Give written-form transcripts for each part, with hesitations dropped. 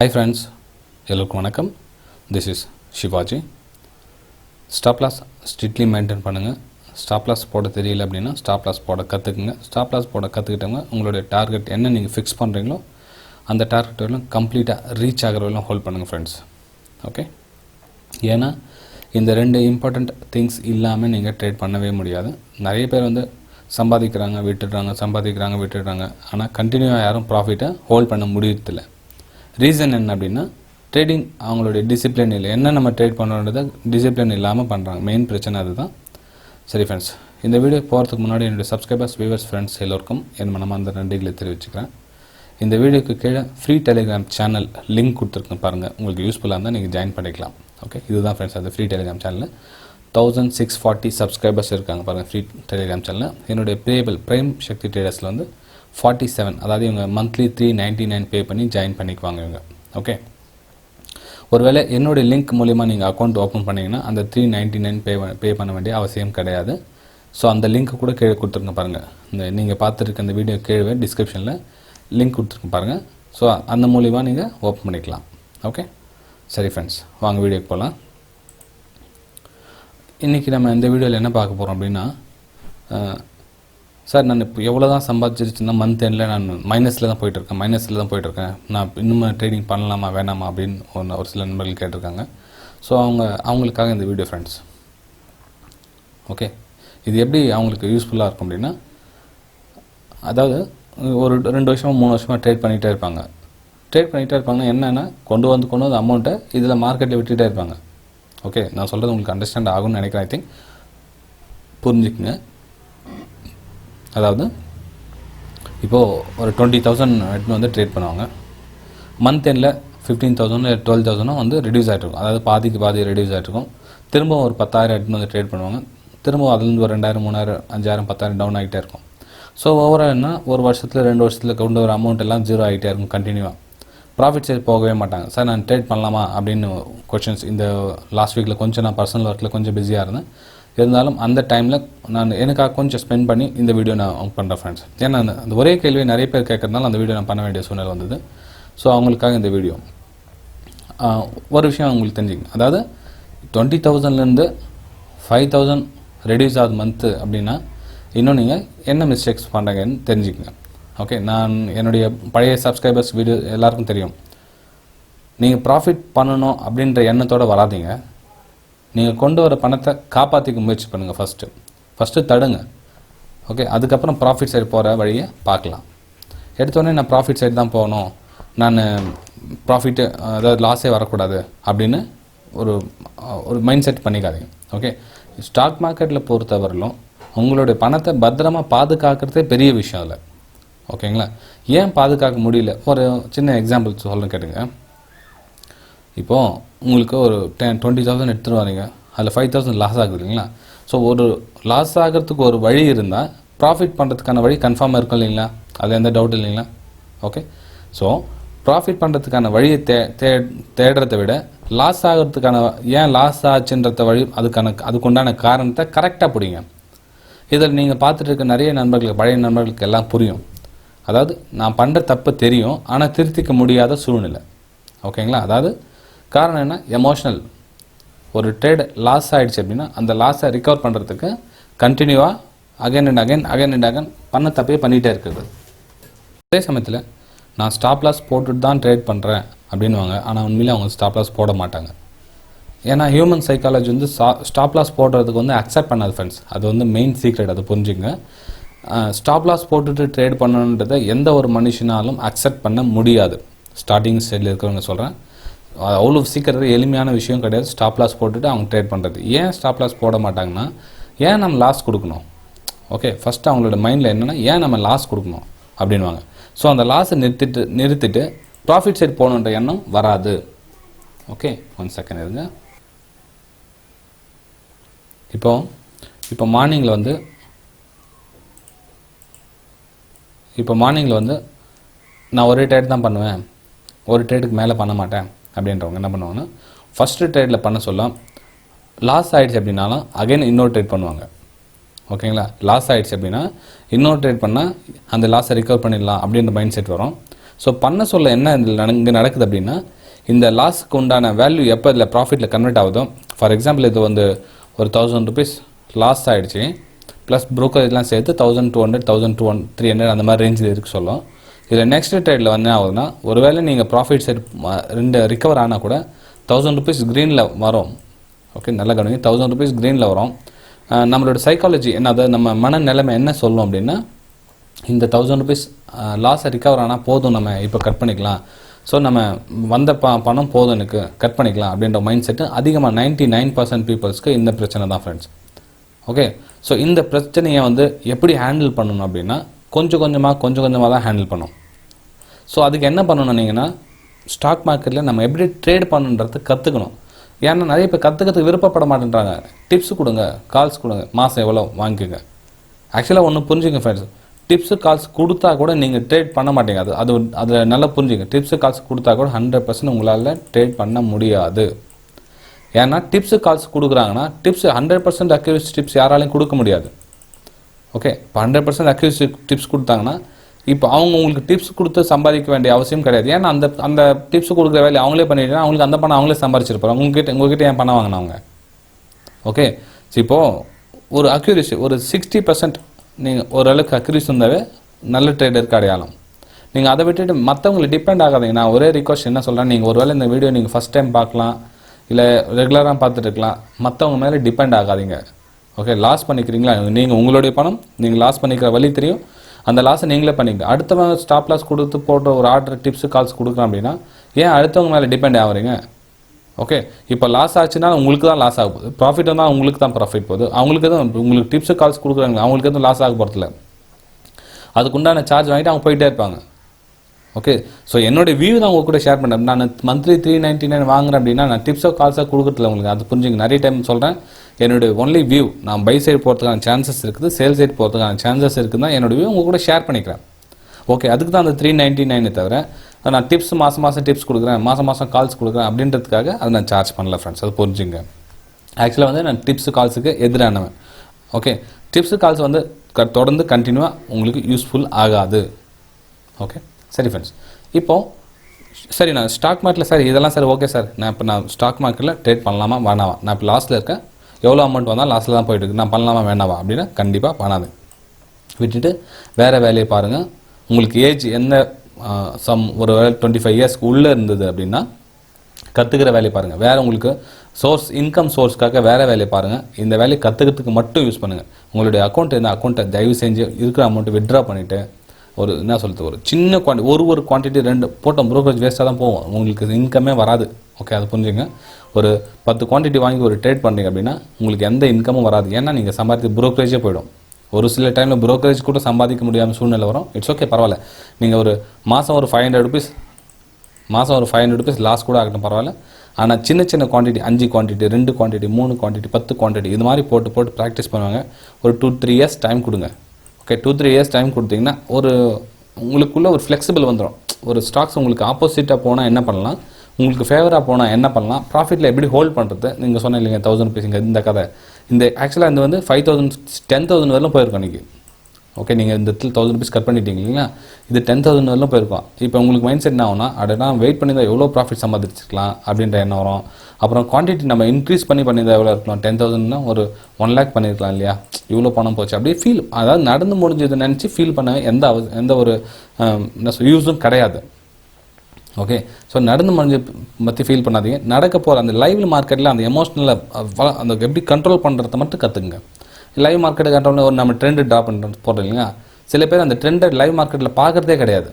Hi friends, எல்லாருக்கும் வணக்கம். This is Shivaji. Stop loss strictly maintain பண்ணுங்க. Stop loss போட தெரியல அப்படினா stop loss போட கத்துக்குங்க. Stop loss போட கத்துக்கிட்டவங்க உங்களுடைய டார்கெட் என்ன நீங்க ஃபிக்ஸ் பண்றீங்களோ அந்த டார்கெட் வரைக்கும் கம்ப்ளீட்டா ரீச் ஆகற வரைக்கும் ஹோல்ட் பண்ணுங்க फ्रेंड्स. ஓகே? ஏனா இந்த ரெண்டு இம்பார்ட்டன்ட் திங்ஸ் இல்லாம நீங்க ட்ரேட் பண்ணவே முடியாது. நிறைய பேர் வந்து சம்பாதிக்கறாங்க விட்டுடுறாங்க ஆனா கண்டினியூவா யாரும் ப்ராஃபிட்டை ஹோல்ட் பண்ண முடியறதில்ல. ரீசன் என்ன அப்படினா ட்ரேடிங் அவங்களுடைய டிசிப்ளின் இல்ல. என்ன நம்ம ட்ரேட் பண்றோம்ன்றத டிசிப்ளின் இல்லாம பண்றாங்க. மெயின் பிரச்சனை அதுதான். சரி फ्रेंड्स, இந்த வீடியோ போறதுக்கு முன்னாடி என்னோட சப்ஸ்கிரைபர்ஸ், வியூவர்ஸ், फ्रेंड्स எல்லாருக்கும் என் மனமார்ந்த நன்றிகளை தெரிவிச்சுக்கிறேன். இந்த வீடியோக்கு கீழ ஃப்ரீ டெலிகிராம் சேனல் லிங்க் கொடுத்திருக்கேன் பாருங்க. உங்களுக்கு யூஸ்ஃபுல்லா இருந்தா நீங்க ஜாயின் பண்ணிக்கலாம். ஓகே, இதுதான் फ्रेंड्स அந்த ஃப்ரீ டெலிகிராம் சேனல். 1640 சப்ஸ்கிரைபர்ஸ் இருக்காங்க பாருங்க ஃப்ரீ டெலிகிராம் சேனல்ல. என்னோட பேபிள் பிரைம் சக்தி ட்ரேடர்ஸ்ல வந்து 47, அதாவது இவங்க மந்த்லி 399 பே பண்ணி ஜாயின் பண்ணிக்குவாங்க இவங்க. ஓகே, ஒருவேளை என்னோட லிங்க் மூலமா நீங்க அக்கவுண்ட் ஓபன் பண்ணீங்கன்னா அந்த 399 பே பண்ண வேண்டிய அவசியம் கிடையாது. சோ அந்த லிங்க் கூட கீழ கொடுத்திருங்க பாருங்க. நீங்க பார்த்திருக்க இந்த வீடியோ கீழே டிஸ்கிரிப்ஷன்ல லிங்க் கொடுத்திருக்கேன் பாருங்க. சோ அந்த மூலமா நீங்க ஓபன் பண்ணிக்கலாம். ஓகே, சரி फ्रेंड्स, வாங்க வீடியோக்கு போலாம். இன்னைக்கு நம்ம இந்த வீடியோல என்ன பார்க்க போறோம் அப்படினா, சார் நான் இப்போ எவ்வளவு தான் சம்பாதிச்சிருந்தா மந்த் எண்ட்ல நான் மைனஸ்ல தான் போயிட்டு இருக்கேன். நான் இன்னும் ட்ரேடிங் பண்ணலாமா வேணாமா அப்படினு ஒரு சில நண்பர்கள் கேட்டிருக்காங்க. சோ அவங்களுக்காக இந்த வீடியோ फ्रेंड्स. ஓகே, இது எப்படி அவங்களுக்கு யூஸ்ஃபுல்லா இருக்கும் அப்படினா, அதாவது ஒரு 2 வருஷமா 3 வருஷமா ட்ரேட் பண்ணிட்டே இருப்பாங்க. என்னன்னா கொண்டு வந்து அமௌண்ட்டை இதுல மார்க்கெட்ல விட்டுட்டே இருப்பாங்க. ஓகே, நான் சொல்றது உங்களுக்கு அண்டர்ஸ்டாண்ட் ஆகும்னு நினைக்கிறேன். ஐ திங்க் புரிஞ்சுக்கங்க. அதாவது இப்போ ஒரு 20,000 எடுத்து வந்து ட்ரேட் பண்ணுவாங்க. மந்த் எண்ட்ல 15,000 இல்ல 12,000 வந்து ரெடியூஸ் ஆயிட்டு இருக்கும். அதாவது பாதி ரெடியூஸ் ஆயிட்டு இருக்கும். திரும்ப ஒரு 10,000 எடுத்து வந்து ட்ரேட் பண்ணுவாங்க. திரும்ப அதுல இருந்து ஒரு 2,000, 3,000, 5,000, 10,000 டவுன் ஆயிட்டே இருக்கும். சோ ஓவரால் என்ன ஒரு வருஷத்துல 2 வருஷத்துல கொண்டு வர அமௌண்ட் எல்லாம் ஜீரோ ஆயிட்டே இருக்கும் கண்டினியூவா. ப்ராஃபிட் சைடு போகவே மாட்டாங்க. சார் நான் ட்ரேட் பண்ணலாமா அப்படின்னு क्वेश्चंस இந்த லாஸ்ட் வீக்ல கொஞ்சம் நான் பர்சனல் வர்க்ல கொஞ்சம் பிஸியா இருந்தேன். இருந்தாலும் அந்த டைம்ல நான் எனக்காக கொஞ்சம் ஸ்பெண்ட் பண்ணி இந்த வீடியோ நான் பண்றேன் फ्रेंड्स. ஏன்னா அந்த ஒரே கேள்வி நிறைய பேர் கேட்கறதால அந்த வீடியோ நான் பண்ண வேண்டிய சூழ்நிலை வந்தது. சோ அவங்களுக்காக இந்த வீடியோ. ஒரு விஷயம் உங்களுக்கு தெரிஞ்சுங்க. அதாவது 20,000ல இருந்து 5,000 ரெடியூஸ் ஆகுது மந்த் அப்படினா இன்னும் நீங்க என்ன மிஸ்டேக்ஸ் பண்றீங்கன்னு தெரிஞ்சுக்கங்க. ஓகே, நான் என்னுடைய பழைய சப்ஸ்கிரைபர்ஸ் வீடியோ எல்லாருக்கும் தெரியும். நீங்க ப்ராஃபிட் பண்ணனும் அப்படின்ற எண்ணத்தோட வராதீங்க. நீங்க கொண்டு வர பணத்தை காப்பாத்திக்க முயற்சி பண்ணுங்க ஃபர்ஸ்ட் தடுங்க. ஓகே, அதுக்கு அப்புறம் ப்ராஃபிட் சைடு போற வழியை பார்க்கலாம். எடுத்தோனே நான் ப்ராஃபிட் சைடு தான் போகணும், நான் ப்ராஃபிட் அதாவது லாஸே வரக்கூடாது அப்படின்னு ஒரு மைண்ட் செட் பண்ணிக்காதீங்க. ஓகே, ஸ்டாக் மார்க்கெட்ல பொறுத்தவரையிலும் உங்களுடைய பணத்தை பத்திரமா பாதுகாக்கிறதே பெரிய விஷயம் இல்ல. ஓகேங்களா? ஏன் பாதுகாக்க முடியல? ஒரு சின்ன எக்ஸாம்பிள் சொல்றேன் கேளுங்க. இப்போ உங்களுக்கு ஒரு 20,000 எடுத்துட்டு வரீங்க. அதுல 5,000 லாஸ் ஆகுது இல்லீங்களா? சோ ஒரு லாஸ் ஆகிறதுக்கு ஒரு வழி இருந்தா ப்ராஃபிட் பண்றதுக்கான வழி கன்ஃபார்மா இருக்கும் இல்லீங்களா? அதுல எந்த டவுட் இல்லீங்களா? ஓகே, சோ ப்ராஃபிட் பண்றதுக்கான வழியை தேடுறதை விட லாஸ் ஆகிறதுக்கான ஏன் லாஸ் ஆச்சுன்றத வழி அதுக்குண்டான காரணத்தை கரெக்டா புடிங்க. இதில் நீங்க பார்த்துட்டு இருக்க நிறைய நண்பர்களுக்கு, பழைய நண்பர்களுக்கு எல்லாம் புரியும். அதாவது நான் பண்ற தப்பு தெரியும், ஆனா திருத்திக்க முடியாத சூழ்நிலை. ஓகேங்களா? அதாவது காரணம் என்ன? எமோஷனல். ஒரு ட்ரேட் லாஸ் ஆயிடுச்சு அப்படினா அந்த லாஸை ரிகவர் பண்றதுக்கு கண்டினியூவா அகைன் அண்ட் அகைன் பண்ண தப்பே பண்ணிட்டே இருக்குது. அதே சமயத்துல நான் ஸ்டாப் லாஸ் போட்டுட்டு தான் ட்ரேட் பண்றேன் அப்படின்னுவாங்க. ஆனா உண்மையிலே அவங்க ஸ்டாப் லாஸ் போட மாட்டாங்க. ஏன்னா ஹியூமன் சைக்காலஜி வந்து ஸ்டாப் லாஸ் போடுறதுக்கு வந்து அக்செப்ட் பண்ணாது फ्रेंड्स. அது வந்து மெயின் சீக்ரெட், அது புரிஞ்சுங்க. ஸ்டாப் லாஸ் போட்டுட்டு ட்ரேட் பண்ணணுன்றதை எந்த ஒரு மனுஷனாலும் அக்செப்ட் பண்ண முடியாது. ஸ்டார்டிங் ஸ்டேஜ்ல இருக்கிறவங்க சொல்றேன். அவ்வளவு சீக்கிரம் எளிமையான விஷயம் கிடையாது ஸ்டாப் லாஸ் போட்டுட்டு அவங்க ட்ரேட் பண்றது. ஏன் ஸ்டாப் லாஸ் போட மாட்டாங்கன்னா, ஏன் நம்ம லாஸ் கொடுக்கணும்? ஓகே, ஃபர்ஸ்ட் அவங்களோட மைண்ட்ல என்னன்னா ஏன் நம்ம லாஸ் கொடுக்கணும் அப்படின்வாங்க. சோ அந்த லாஸை நிறுத்திட்டு ப்ராஃபிட் சைடு போகணுன்ற எண்ணம் வராது. ஓகே, 1 செகண்ட் இருங்க. இப்போ மார்னிங்ல வந்து நான் ஒரு ட்ரேட் தான் பண்ணுவேன், ஒரு ட்ரேடுக்கு மேல பண்ண மாட்டேன் அப்படின்றவங்க என்ன பண்ணுவாங்கன்னா, ஃபர்ஸ்ட் ட்ரேட்ல பண்ண சொல்ல லாஸ் ஆயிடுச்சு அப்படினாலும் அகைன் இன்னொரு ட்ரேட் பண்ணுவாங்க. ஓகேங்களா? லாஸ் ஆயிடுச்சு அப்படினா இன்னொரு ட்ரேட் பண்ணா அந்த லாஸை ரிகவர் பண்ணிடலாம் அப்படின்ற மைண்ட் செட் வரும். ஸோ பண்ண சொல்ல என்ன இங்கே நடக்குது அப்படின்னா, இந்த லாஸ்க்கு உண்டான வேல்யூ எப்போ இதில் ப்ராஃபிட்டில் கன்வெர்ட் ஆகுதோ, ஃபார் எக்ஸாம்பிள் இது வந்து ஒரு 1000 rupees லாஸ் ஆகிடுச்சு, ப்ளஸ் ப்ரோக்கரேஜ்லாம் சேர்த்து 1200 1300 அந்த மாதிரி ரேஞ்சில் இருக்கு சொல்லும். இதில் நெக்ஸ்ட் ட்ரேடில் என்ன ஆகுதுன்னா, ஒருவேளை நீங்கள் ப்ராஃபிட் சைட் ரெண்டு ரிகவர் ஆனால் கூட 1000 rupees க்ரீனில் வரும். ஓகே, நல்லா கவனிங்க, 1000 rupees க்ரீனில் வரும். நம்மளோட சைக்காலஜி என்னது, நம்ம மனநிலைமை என்ன சொல்லும் அப்படின்னா, இந்த 1000 rupees லாஸை ரிகவர் ஆனால் போதும், நம்ம இப்போ கட் பண்ணிக்கலாம், ஸோ நம்ம வந்த பணம் போதும் எனக்கு கட் பண்ணிக்கலாம் அப்படின்ற மைண்ட் செட்டு அதிகமாக 99% பீப்புள்ஸ்க்கு இந்த பிரச்சனை தான் ஃப்ரெண்ட்ஸ். ஓகே, ஸோ இந்த பிரச்சனையை வந்து எப்படி ஹேண்டில் பண்ணணும் அப்படின்னா, கொஞ்சம் கொஞ்சமாக தான் ஹேண்டில் பண்ணணும். ஸோ அதுக்கு என்ன பண்ணணும் நீங்கன்னா, ஸ்டாக் மார்க்கெட்டில் நம்ம எப்படி ட்ரேட் பண்ணுன்றது கற்றுக்கணும். ஏன்னா நிறைய பேர் கற்றுக்கிறதுக்கு விருப்பப்பட மாட்டேன்றாங்க. டிப்ஸ் கொடுங்க, கால்ஸ் கொடுங்க, மாதம் எவ்வளோ வாங்கிக்கோங்க. ஆக்சுவலாக ஒன்று புரிஞ்சுங்க ஃப்ரெண்ட்ஸ், டிப்ஸு கால்ஸ் கொடுத்தா கூட நீங்கள் ட்ரேட் பண்ண மாட்டீங்க. அதில் நல்லா புரிஞ்சுங்க, டிப்ஸு கால்ஸ் கொடுத்தா கூட 100% உங்களால் ட்ரேட் பண்ண முடியாது. ஏன்னா டிப்ஸு கால்ஸ் கொடுக்குறாங்கன்னா, டிப்ஸ் 100% அக்யூரேசி டிப்ஸ் யாராலையும் கொடுக்க முடியாது. ஓகே, இப்போ 100% அக்யூரேசி டிப்ஸ் கொடுத்தாங்கன்னா, இப்போ அவங்க உங்களுக்கு டிப்ஸ் கொடுத்து சம்பாதிக்க வேண்டிய அவசியம் கிடையாது. ஏன்னா அந்த டிப்ஸ் கொடுக்குற வேலையை அவங்களே பண்ணிட்டு அவங்களுக்கு அந்த பணம் அவங்களே சம்பாதிச்சிருப்பாங்க. உங்ககிட்ட ஏன் பணம் வாங்கினவங்க? ஓகே, இப்போது ஒரு அக்யூரேசி ஒரு 60% நீங்கள் ஓரளவுக்கு அக்யூரேசி இருந்தாவே நல்ல ட்ரேடருக்கு அடையாளம். நீங்கள் அதை விட்டுட்டு மற்றவங்களை டிபெண்ட் ஆகாதீங்க. நான் ஒரே ரிக்வஸ்ட் என்ன சொல்கிறேன், நீங்கள் ஒருவேளை இந்த வீடியோ நீங்கள் ஃபஸ்ட் டைம் பார்க்கலாம், இல்லை ரெகுலராக பார்த்துட்டு இருக்கலாம், மற்றவங்க மேலே டிபெண்ட் ஆகாதீங்க. ஓகே, லாஸ் பண்ணிக்கிறீங்களா, நீங்கள் உங்களுடைய பணம் நீங்கள் லாஸ் பண்ணிக்கிற வழி தெரியும், அந்த லாஸை நீங்களே பண்ணிக்க. அடுத்தவங்க ஸ்டாப் லாஸ் கொடுத்து போட்ட ஒரு ஆர்டர் டிப்ஸு கால்ஸ் கொடுக்குறோம் அப்படின்னா, ஏன் அடுத்தவங்க மேலே டிபெண்ட் ஆகுறீங்க? ஓகே, இப்போ லாஸ் ஆச்சுன்னா உங்களுக்கு தான் லாஸ் ஆக போகுது, ப்ராஃபிட் வந்தால் உங்களுக்கு தான் ப்ராஃபிட் போகுது. அவங்களுக்கு தான் உங்களுக்கு டிப்ஸு கால்ஸ் கொடுக்குறாங்க, அவங்களுக்கு எதுவும் லாஸ் ஆக போகிறதில்ல. அதுக்குண்டான சார்ஜ் வாங்கிட்டு அவங்க போயிட்டே இருப்பாங்க. ஓகே, ஸோ என்னோடய வியூ தான் உங்க கூட ஷேர் பண்ணேன். நான் மந்த்லி 399 வாங்குறேன் அப்படின்னா நான் டிப்ஸோ கால்ஸாக கொடுக்குறதில்ல உங்களுக்கு. அது புரிஞ்சுங்க. நிறைய டைம் சொல்கிறேன், என்னுடைய ஒன்லி வியூ, நான் பை சைடு போகிறதுக்கான சான்சஸ் இருக்குது, சேல் சைடு போகிறதுக்கான சான்சஸ் இருக்குது தான் என்னோடய வியூ உங்கள் கூட ஷேர் பண்ணிக்கிறேன். ஓகே, அதுக்கு தான் அந்த 399 தவிர நான் டிப்ஸ் மாதம் டிப்ஸ் கொடுக்குறேன், மாதம் கால்ஸ் கொடுக்குறேன் அப்படின்றதுக்காக அதை நான் சார்ஜ் பண்ணல ஃப்ரெண்ட்ஸ். அது புரிஞ்சுங்க. ஆக்சுவலாக வந்து நான் டிப்ஸ் கால்ஸுக்கு எதிரானவன். ஓகே, டிப்ஸு கால்ஸ் வந்து தொடர்ந்து கண்டினியூவாக உங்களுக்கு யூஸ்ஃபுல் ஆகாது. ஓகே, சரி ஃப்ரெண்ட்ஸ். இப்போது சரி, நான் ஸ்டாக் மார்க்கெட்டில் சார் இதெல்லாம் சார் ஓகே சார், நான் ஸ்டாக் மார்க்கெட்டில் ட்ரேட் பண்ணலாமா வேணாவா, நான் இப்போ லாஸில் இருக்கேன், எவ்வளோ அமௌண்ட் வந்தால் லாஸில் தான் போயிட்டு இருக்கு, நான் பண்ணலாமா வேணாவா அப்படின்னா கண்டிப்பாக பண்ணாது. விட்டுட்டு வேறு வேலையை பாருங்கள். உங்களுக்கு ஏஜ் என்ன ஒரு 25 இயர்ஸ்க்கு உள்ளே இருந்தது அப்படின்னா கற்றுக்கிற வேலையை பாருங்கள். வேறு உங்களுக்கு இன்கம் சோர்ஸ்க்காக வேறு வேலையை பாருங்கள். இந்த வேலையை கற்றுக்கிறதுக்கு மட்டும் யூஸ் பண்ணுங்கள். உங்களுடைய அக்கௌண்ட்டை தயவு செஞ்சு இருக்கிற அமௌண்ட்டை வித்ட்ரா பண்ணிவிட்டு ஒரு என்ன சொல்கிறது, ஒரு சின்ன ஒரு குவான்டிட்டி 2 போட்டோம் ப்ரோக்கரேஜ் வேஸ்ட்டாக தான் போகும், உங்களுக்கு இன்கமே வராது. ஓகே, அது புரிஞ்சுங்க. ஒரு 10 குவான்டிட்டி வாங்கி ஒரு ட்ரேட் பண்ணுறீங்க அப்படின்னா உங்களுக்கு எந்த இன்கமும் வராது. ஏன்னா நீங்கள் சம்பாதித்து ப்ரோக்கரேஜே போயிடும். ஒரு சில டைமில் ப்ரோக்கரேஜ் கூட சம்பாதிக்க முடியாமல் சூழ்நிலை வரும். இட்ஸ் ஓகே, பரவாயில்ல. நீங்கள் ஒரு மாதம் ஒரு 500 rupees லாஸ் கூட ஆகட்டும், பரவாயில்ல. ஆனால் சின்ன quantity 5 quantity 2 quantity 3 quantity 10 quantity இது மாதிரி போட்டு ப்ராக்டிஸ் பண்ணுவாங்க. ஒரு 2-3 இயர்ஸ் டைம் கொடுங்க. ஓகே, 2-3 இயர்ஸ் டைம் கொடுத்தீங்கன்னா உங்களுக்குள்ளே ஒரு ஃப்ளெக்சிபிள் வந்துடும். ஒரு ஸ்டாக்ஸ் உங்களுக்கு ஆப்போசிட்டாக போனால் என்ன பண்ணலாம், உங்களுக்கு ஃபேவராக போனால் என்ன பண்ணலாம், ப்ராஃபிட்டில் எப்படி ஹோல்ட் பண்ணுறது. நீங்கள் சொன்ன இல்லைங்க 1000 rupees இந்த கதை, இந்த ஆக்சுவலாக இந்த வந்து 5,000 10,000 வரலும் போயிருக்கோம் இன்றைக்கி. ஓகே, நீங்கள் இந்த இடத்துல 1000 rupees கட் பண்ணிட்டீங்க இல்லைங்களா, இது 10,000 வரலும் போயிருக்கோம். இப்போ உங்களுக்கு மைண்ட் செட் என்ன ஆகும்னா, நான் வெயிட் பண்ணி தான் எவ்வளோ ப்ராஃபிட் சம்பாதிச்சிருக்கலாம் அப்படின்ற எண்ணம் வரும். அப்புறம் குவான்டிட்டி நம்ம இன்க்ரீஸ் பண்ணியிருந்தால் எவ்வளோ இருக்கலாம், 10,000னா ஒரு 1 lakh பண்ணியிருக்கலாம் இல்லையா, இவ்வளோ பணம் போச்சு அப்படியே ஃபீல், அதாவது நடந்து முடிஞ்சதை நினச்சி ஃபீல் பண்ண எந்த ஒரு யூஸும் கிடையாது. ஓகே, ஸோ நடந்து முடிஞ்ச பற்றி ஃபீல் பண்ணாதீங்க. நடக்க போகிற அந்த லைவ் மார்க்கெட்டில் அந்த எமோஷ்னலை அந்த எப்படி கண்ட்ரோல் பண்ணுறத மட்டும் கற்றுக்குங்க. லைவ் மார்க்கெட்டை கண்ட்ரோல் ஒரு நம்ம ட்ரெண்டு ட்ராப் பண்ணுறது போடுறோம் இல்லைங்க, சில பேர் அந்த ட்ரெண்டை லைவ் மார்க்கெட்டில் பார்க்குறதே கிடையாது.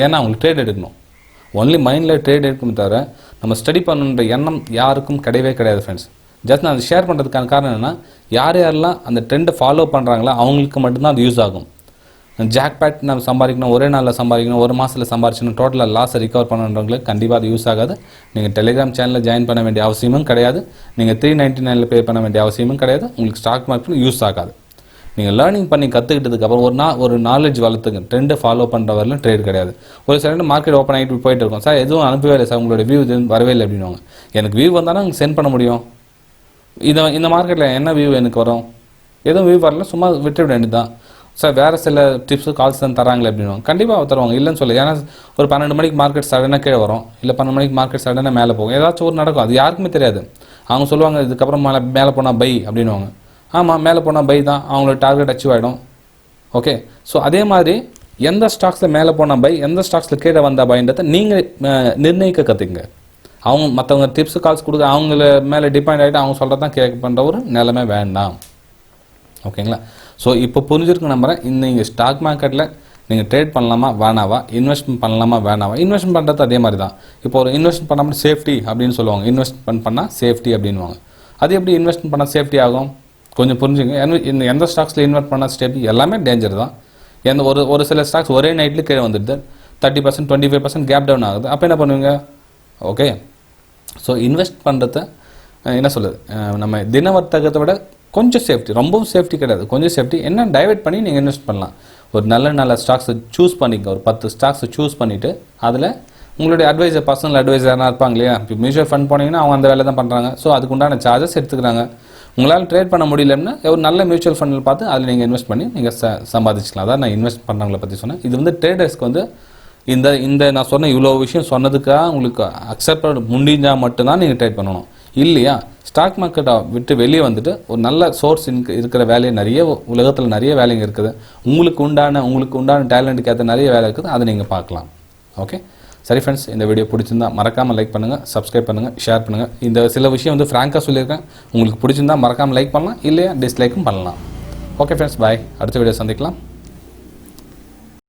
ஏன்னா அவங்களுக்கு ட்ரேட் எடுக்கணும், ஒன்லி மைண்டில் ட்ரேட் எடுக்கணும், தவிர நம்ம ஸ்டடி பண்ணுன்ற எண்ணம் யாருக்கும் கிடையவே கிடையாது ஃப்ரெண்ட்ஸ். ஜஸ்ட் நான் அதை ஷேர் பண்ணுறதுக்கான காரணம் என்னென்னா, யாரெல்லாம் அந்த ட்ரெண்டை ஃபாலோ பண்ணுறாங்களோ அவங்களுக்கு மட்டும்தான் அது யூஸ் ஆகும். ஜாக்பேட் நம்ம சம்பாதிக்கணும், ஒரே நாளில் சம்பாதிக்கணும், ஒரு மாதத்தில் சம்பாதிச்சணும், டோட்டலாக லாஸை ரிகவர் பண்ணுறவங்களுக்கு கண்டிப்பாக அது யூஸ் ஆகாது. நீங்கள் டெலிகிராம் சேனலில் ஜாயின் பண்ண வேண்டிய அவசியமும் கிடையாது, நீங்கள் 399 பே பண்ண வேண்டிய அவசியமும் கிடையாது, உங்களுக்கு ஸ்டாக் மார்க்கெட்டில் யூஸ் ஆகாது. நீங்கள் லேர்னிங் பண்ணி கற்றுக்கிட்டதுக்கப்புறம் ஒரு நாலேஜ் வளர்த்துங்க. ட்ரெண்டை ஃபாலோ பண்ணுறவரெலாம் ட்ரேட் கிடையாது. ஒரு சில மார்க்கெட் ஓப்பன் ஆகிட்டு போயிட்டு இருக்கோம், சார் எதுவும் அனுப்பவே இல்லை சார், உங்களோட வியூ வரவே இல்லை அப்படின்வாங்க. எனக்கு வியூ வந்தாலும் உங்களுக்கு சென்ட் பண்ண முடியும். இந்த மார்க்கெட்டில் என்ன வியூ எனக்கு வரும், எதுவும் வியூ வரல, சும்மா விட்டுவிட வேண்டியது தான். சார் வேறு சில டிப்ஸு கால்ஸ் தான் தராங்களே அப்படின்வாங்க. கண்டிப்பாக தருவாங்க, இல்லைன்னு சொல்லு. ஏன்னா ஒரு 12 மணிக்கு மார்க்கெட் சடனாக கீழே வரும், இல்லை 12 மணிக்கு மார்க்கெட் சடனாக மேலே போகும், ஏதாச்சும் ஒரு நடக்கும். அது யாருக்குமே தெரியாது. அவங்க சொல்லுவாங்க இதுக்கப்புறம் மேலே போனால் பை அப்படின்வாங்க. ஆமாம், மேலே போனால் பை தான், அவங்களோட டார்கெட் அச்சீவ் ஆகிடும். ஓகே, ஸோ அதே மாதிரி எந்த ஸ்டாக்ஸில் மேலே போனால் பை, எந்த ஸ்டாக்ஸில் கீழே வந்தால் பைன்றதை நீங்கள் நிர்ணயிக்க கற்றுக்குங்க. அவங்க மற்றவங்க டிப்ஸு கால்ஸ் கொடுக்க அவங்கள மேலே டிபெண்ட் ஆகிட்டு அவங்க சொல்கிறது தான் கேட்க பண்ணுற ஒரு நிலைமை வேண்டாம். ஓகேங்களா? ஸோ இப்போ புரிஞ்சிருக்கு நம்புகிறேன். நீங்கள் ஸ்டாக் மார்க்கெட்டில் நீங்கள் ட்ரேட் பண்ணலாமா வேணாவா, இன்வெஸ்ட்மெண்ட் பண்ணலாமா வேணாவா. இன்வெஸ்ட்மெண்ட் பண்ணுறது அதே மாதிரி தான். இப்போ ஒரு இன்வெஸ்ட்மெண்ட் பண்ணாமல் சேஃப்டி அப்படின்னு சொல்லுவாங்க. இன்வெஸ்ட்மெண்ட் பண்ணால் சேஃப்டி அப்படின்வாங்க. அது எப்படி இன்வெஸ்ட்மெண்ட் பண்ணால் சேஃப்டி ஆகும்? கொஞ்சம் புரிஞ்சுங்க. எந்த ஸ்டாக்ஸில் இன்வெஸ்ட் பண்ணால் சேஃப்டி, எல்லாமே டேஞ்சர் தான். ஒரு சில ஸ்டாக்ஸ் ஒரே நைட்டில் கீழே வந்துடுது, 30% 25% கேப் டவுன் ஆகுது. அப்போ என்ன பண்ணுவீங்க? ஓகே, ஸோ இன்வெஸ்ட் பண்ணுறத என்ன சொல்லுது, நம்ம தின வர்த்தகத்தை விட கொஞ்சம் சேஃப்டி, ரொம்பவும் சேஃப்டி கிடையாது, கொஞ்சம் சேஃப்டி. என்ன டைவர்ட் பண்ணி நீங்கள் இன்வெஸ்ட் பண்ணலாம். ஒரு நல்ல ஸ்டாக்ஸை சூஸ் பண்ணிக்க, ஒரு 10 ஸ்டாக்ஸை சூஸ் பண்ணிவிட்டு அதில் உங்களுடைய அட்வைசர், பர்சனல் அட்வைசர்னா இருப்பாங்க இல்லையா. இப்போ மியூச்சுவல் ஃபண்ட் போனீங்கன்னா அவங்க அந்த வேலை தான் பண்ணுறாங்க. ஸோ அதுக்குண்டான சார்ஜஸ் எடுத்துக்கிறாங்க. உங்களால் ட்ரேட் பண்ண முடியலன்னா ஒரு நல்ல மியூச்சுவல் ஃபண்டில் பார்த்து அதில் நீங்கள் இன்வெஸ்ட் பண்ணி நீங்கள் சம்பாதிச்சிக்கலாம். அதான் நான் இன்வெஸ்ட் பண்ணுறவங்கள பற்றி சொன்னேன். இது வந்து ட்ரேடர்ஸ்க்கு வந்து இந்த நான் சொன்ன இவ்வளோ விஷயம் சொன்னதுக்காக உங்களுக்கு அக்செப்ட் முடிஞ்சால் மட்டும்தான் நீங்கள் ட்ரேட் பண்ணணும். இல்லையா, ஸ்டாக் மார்க்கெட்டை விட்டு வெளியே வந்துட்டு ஒரு நல்ல சோர்ஸ் இருக்கிற வேலையை நிறைய உலகத்தில் நிறைய வேலைங்க இருக்குது. உங்களுக்கு உண்டான டேலண்ட்டுக்கு ஏற்ற நிறைய வேலை இருக்குது, அதை நீங்கள் பார்க்கலாம். ஓகே, சரி ஃப்ரெண்ட்ஸ், இந்த வீடியோ பிடிச்சிருந்தா மறக்காமல் லைக் பண்ணுங்கள், சப்ஸ்கிரைப் பண்ணுங்கள், ஷேர் பண்ணுங்கள். இந்த சில விஷயம் வந்து ஃப்ராங்காக சொல்லியிருக்கேன். உங்களுக்கு பிடிச்சிருந்தா மறக்காமல் லைக் பண்ணலாம், இல்லையா டிஸ்லைக்கும் பண்ணலாம். ஓகே ஃப்ரெண்ட்ஸ், பாய். அடுத்த வீடியோ சந்திக்கலாம்.